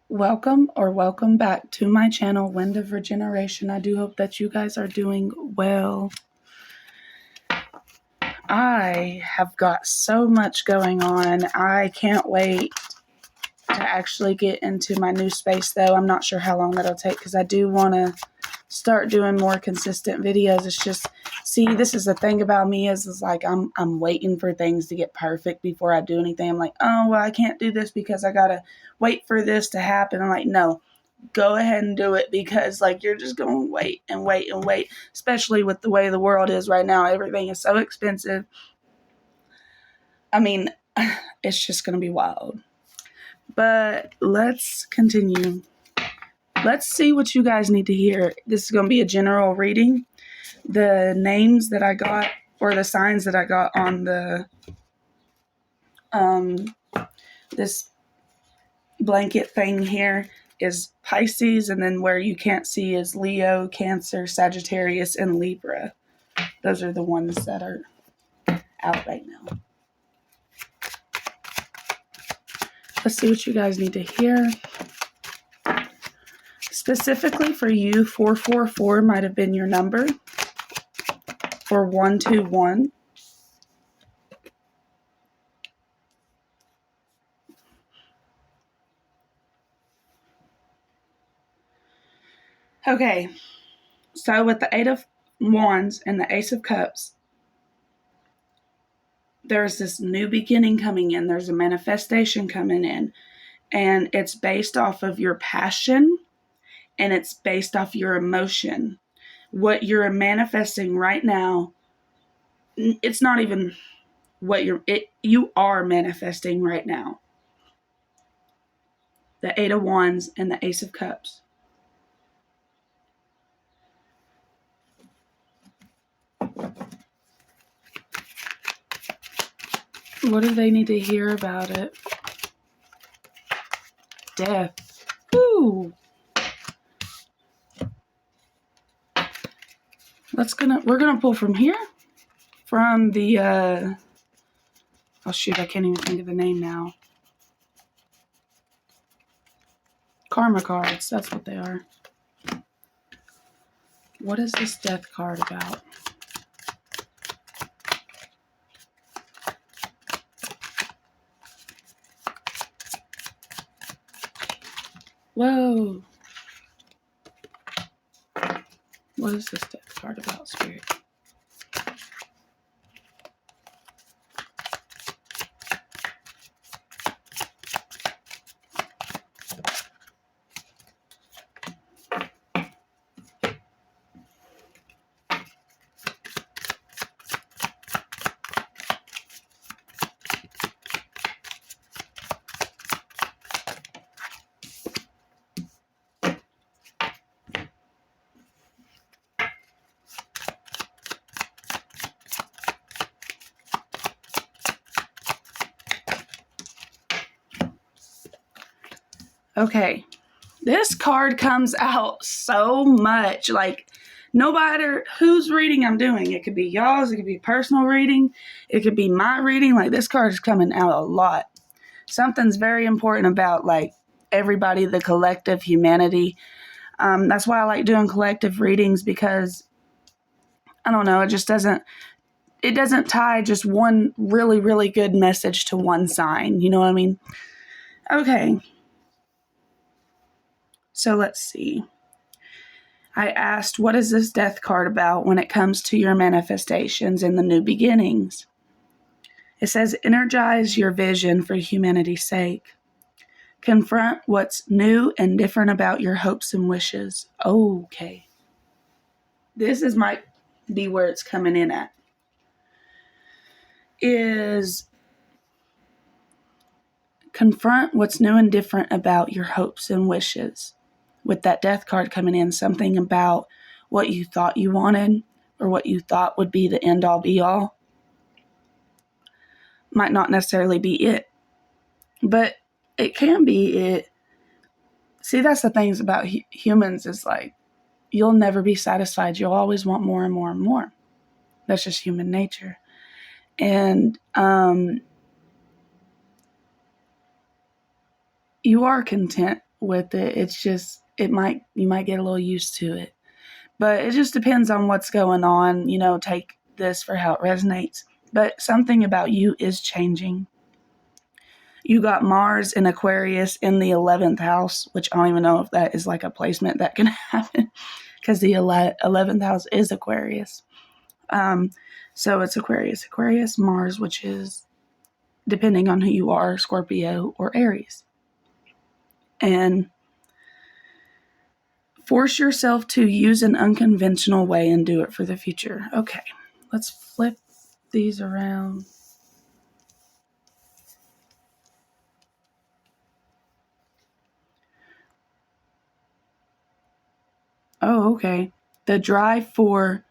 Welcome or welcome back to my channel, Wind of Regeneration. I do hope that you guys are doing well. I have got so much going on. I can't wait to actually get into my new space, though. I'm not sure how long that'll take because I do want to start doing more consistent videos. It's just, see, this is the thing about me is like I'm waiting for things to get perfect before I do anything. I'm like, oh, well, I can't do this because I got to wait for this to happen. I'm like, no. Go ahead and do it because like you're just going to wait and wait and wait, especially with the way the world is right now. Everything is so expensive. I mean, it's just going to be wild. But let's continue. Let's see what you guys need to hear. This is going to be a general reading. The names that I got or the signs that I got on the this blanket thing here is Pisces, and then where you can't see is Leo, Cancer, Sagittarius, and Libra. Those are the ones that are out right now. Let's see what you guys need to hear. Specifically for you, 444 might have been your number, or 121. Okay, so with the Eight of Wands and the Ace of Cups, there's this new beginning coming in. There's a manifestation coming in, and it's based off of your passion, and it's based off your emotion. What you're manifesting right now, it's not even what you are manifesting right now. The Eight of Wands and the Ace of Cups. What do they need to hear about it? Death. Ooh. We're gonna pull from here. From the oh shoot, I can't even think of the name now. Karma cards, that's what they are. What is this death card about? Whoa. What is this death card about, Spirit? Okay, this card comes out so much. Like, no matter whose reading I'm doing, it could be y'all's, it could be personal reading, it could be my reading. Like, this card is coming out a lot. Something's very important about, like, everybody, the collective humanity. That's why I like doing collective readings because, I don't know, it doesn't tie just one really, really good message to one sign. You know what I mean? Okay. So let's see. I asked, what is this death card about when it comes to your manifestations and the new beginnings? It says, energize your vision for humanity's sake. Confront what's new and different about your hopes and wishes. Okay. This might be where it's coming in at. Is confront what's new and different about your hopes and wishes. With that death card coming in, something about what you thought you wanted or what you thought would be the end all be all might not necessarily be it, but it can be it. See, that's the things about humans is like, you'll never be satisfied. You'll always want more and more and more. That's just human nature. And you are content with it. It's just, you might get a little used to it. But it just depends on what's going on. Take this for how it resonates. But something about you is changing. You got Mars in Aquarius in the 11th house, which I don't even know if that is like a placement that can happen because the 11th house is Aquarius. So it's Aquarius, Mars, which is, depending on who you are, Scorpio or Aries. And force yourself to use an unconventional way and do it for the future. Okay, let's flip these around. Oh, okay. The drive for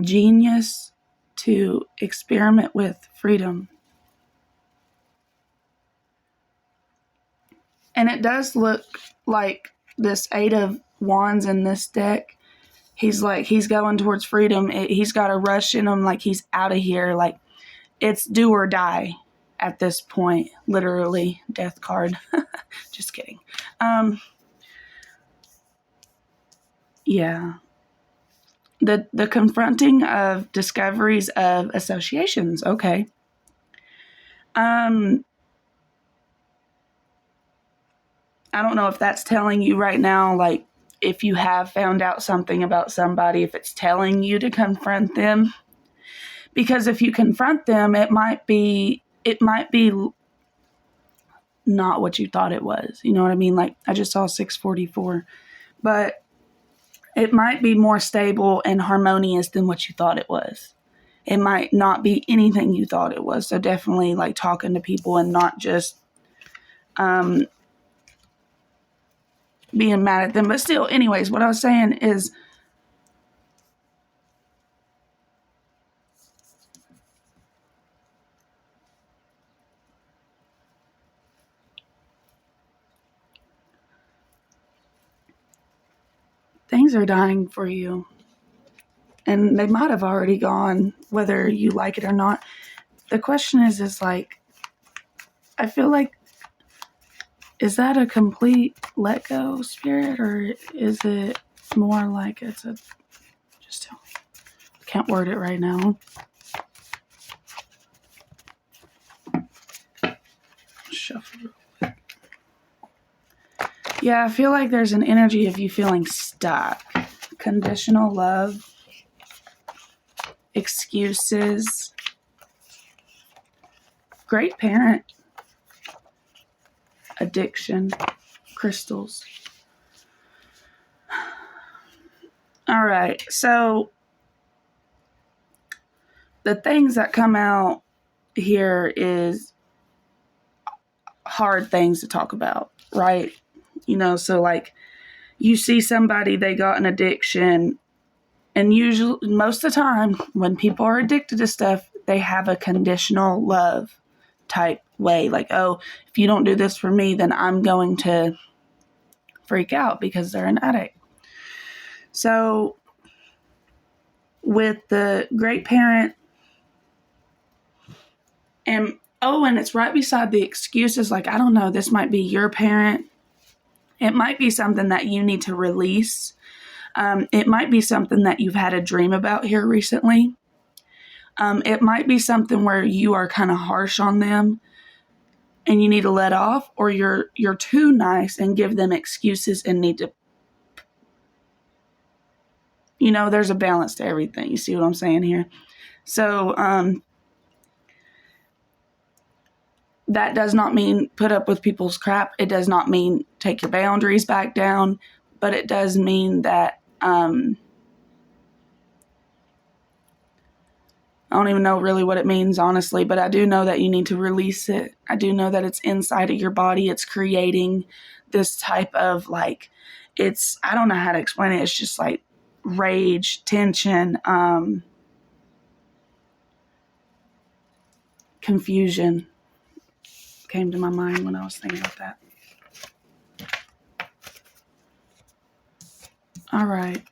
genius to experiment with freedom. And it does look like this Eight of Wands in this deck. He's going towards freedom. He's got a rush in him, like he's out of here. Like it's do or die at this point. Literally, death card. Just kidding. Yeah. The confronting of discoveries of associations. Okay. I don't know if that's telling you right now, like, if you have found out something about somebody, if it's telling you to confront them. Because if you confront them, it might be not what you thought it was. You know what I mean? Like, I just saw 644. But it might be more stable and harmonious than what you thought it was. It might not be anything you thought it was. So definitely, like, talking to people and not just being mad at them. But still, anyways, what I was saying is things are dying for you. And they might have already gone, whether you like it or not. The question is like, I feel like, is that a complete let go spirit, or is it more like it's a, just tell me. Can't word it right now. Shuffle. Yeah, I feel like there's an energy of you feeling stuck. Conditional love. Excuses. Great parent. Addiction. Crystals. All right, so the things that come out here is hard things to talk about, right? So like you see somebody, they got an addiction, and usually most of the time when people are addicted to stuff, they have a conditional love type way. Like, oh, if you don't do this for me, then I'm going to freak out because they're an addict. So with the great parent, and it's right beside the excuses. Like, I don't know, this might be your parent. It might be something that you need to release. It might be something that you've had a dream about here recently. It might be something where you are kind of harsh on them and you need to let off, or you're too nice and give them excuses and need to, there's a balance to everything. You see what I'm saying here? So, that does not mean put up with people's crap. It does not mean take your boundaries back down, but it does mean that, I don't even know really what it means, honestly, but I do know that you need to release it. I do know that it's inside of your body. It's creating this type of like, I don't know how to explain it. It's just like rage, tension, confusion came to my mind when I was thinking about that. All right.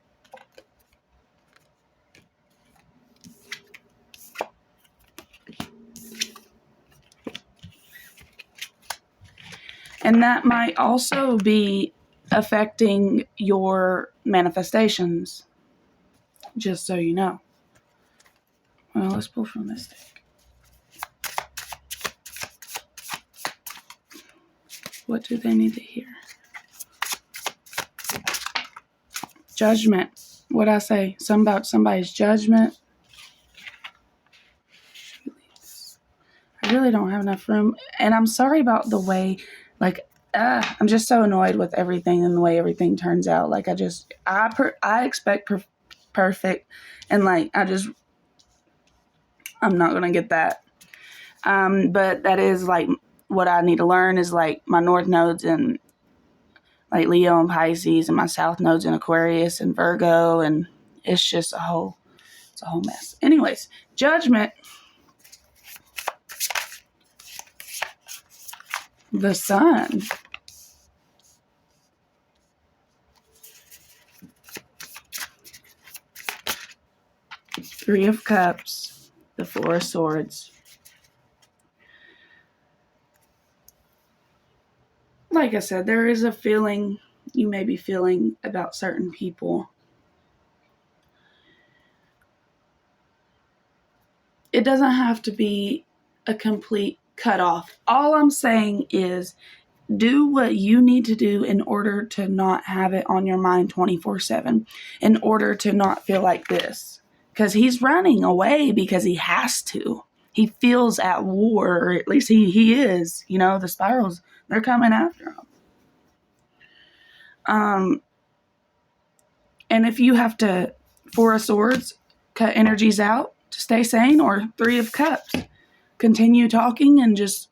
And that might also be affecting your manifestations, just so you know. Well, let's pull from this deck. What do they need to hear? Judgment. What'd I say? Something about somebody's judgment. I really don't have enough room. And I'm sorry about the way, I'm just so annoyed with everything and the way everything turns out. Like, I expect perfect. And, I'm not going to get that. But that is, what I need to learn is, my north nodes in, Leo and Pisces, and my south nodes in Aquarius and Virgo. And it's just a whole mess. Anyways, judgment. The Sun. Three of Cups. The Four of Swords. Like I said, there is a feeling you may be feeling about certain people. It doesn't have to be a complete cutoff. All I'm saying is do what you need to do in order to not have it on your mind 24/7, in order to not feel like this. Because he's running away because he has to. He feels at war, or at least he is. The spirals, they're coming after him. And if you have to, Four of Swords, cut energies out to stay sane, or Three of Cups, continue talking and just,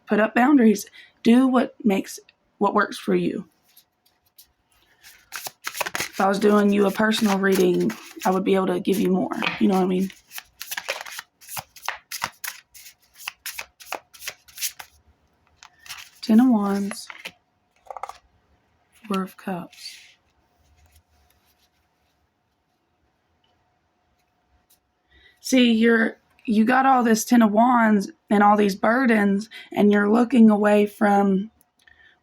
put up boundaries. Do what works for you. If I was doing you a personal reading, I would be able to give you more. You know what I mean? Ten of Wands. Four of Cups. See, you got all this Ten of Wands and all these burdens, and you're looking away from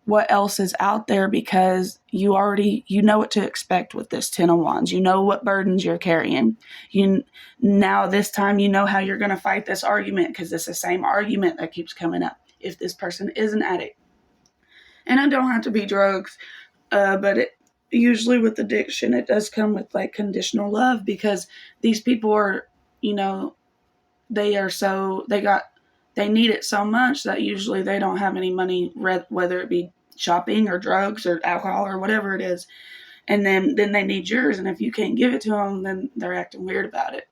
what else is out there because you know what to expect with this Ten of Wands. You know what burdens you're carrying. Now this time you know how you're going to fight this argument, because it's the same argument that keeps coming up. If this person is an addict, and it don't have to be drugs, but usually with addiction, it does come with conditional love, because these people are, they need it so much that usually they don't have any money, whether it be shopping or drugs or alcohol or whatever it is. And then they need yours. And if you can't give it to them, then they're acting weird about it.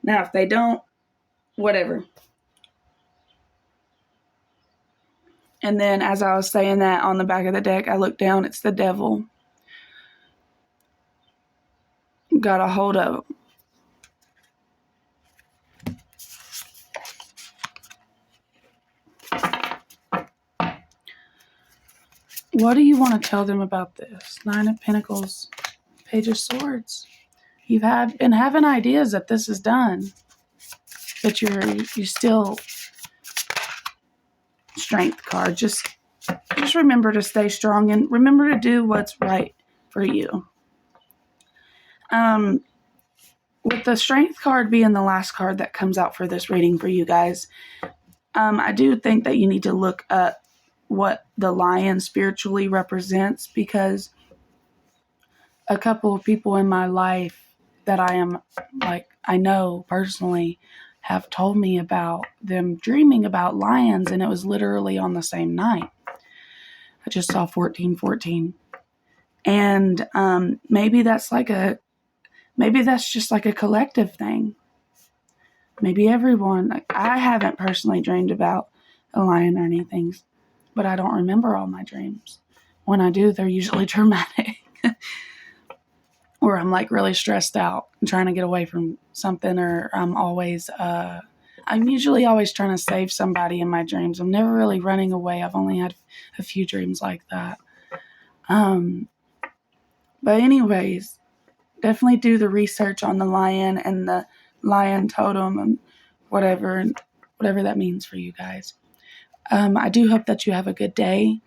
Now, if they don't, whatever. And then as I was saying that, on the back of the deck, I looked down, it's the Devil. Got a hold of him. What do you want to tell them about this? Nine of Pentacles, Page of Swords. You've been having ideas that this is done, but you still. Strength card. Just remember to stay strong and remember to do what's right for you. With the Strength card being the last card that comes out for this reading for you guys, I do think that you need to look up what the lion spiritually represents, because a couple of people in my life that I know personally have told me about them dreaming about lions, and it was literally on the same night. I just saw 1414. And maybe that's just like a collective thing. Maybe everyone, I haven't personally dreamed about a lion or anything, but I don't remember all my dreams. When I do, they're usually traumatic. Or I'm really stressed out and trying to get away from something, or I'm usually always trying to save somebody in my dreams. I'm never really running away. I've only had a few dreams like that. But anyways, definitely do the research on the lion and the lion totem and whatever that means for you guys. I do hope that you have a good day.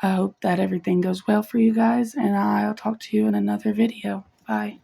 I hope that everything goes well for you guys, and I'll talk to you in another video. Bye.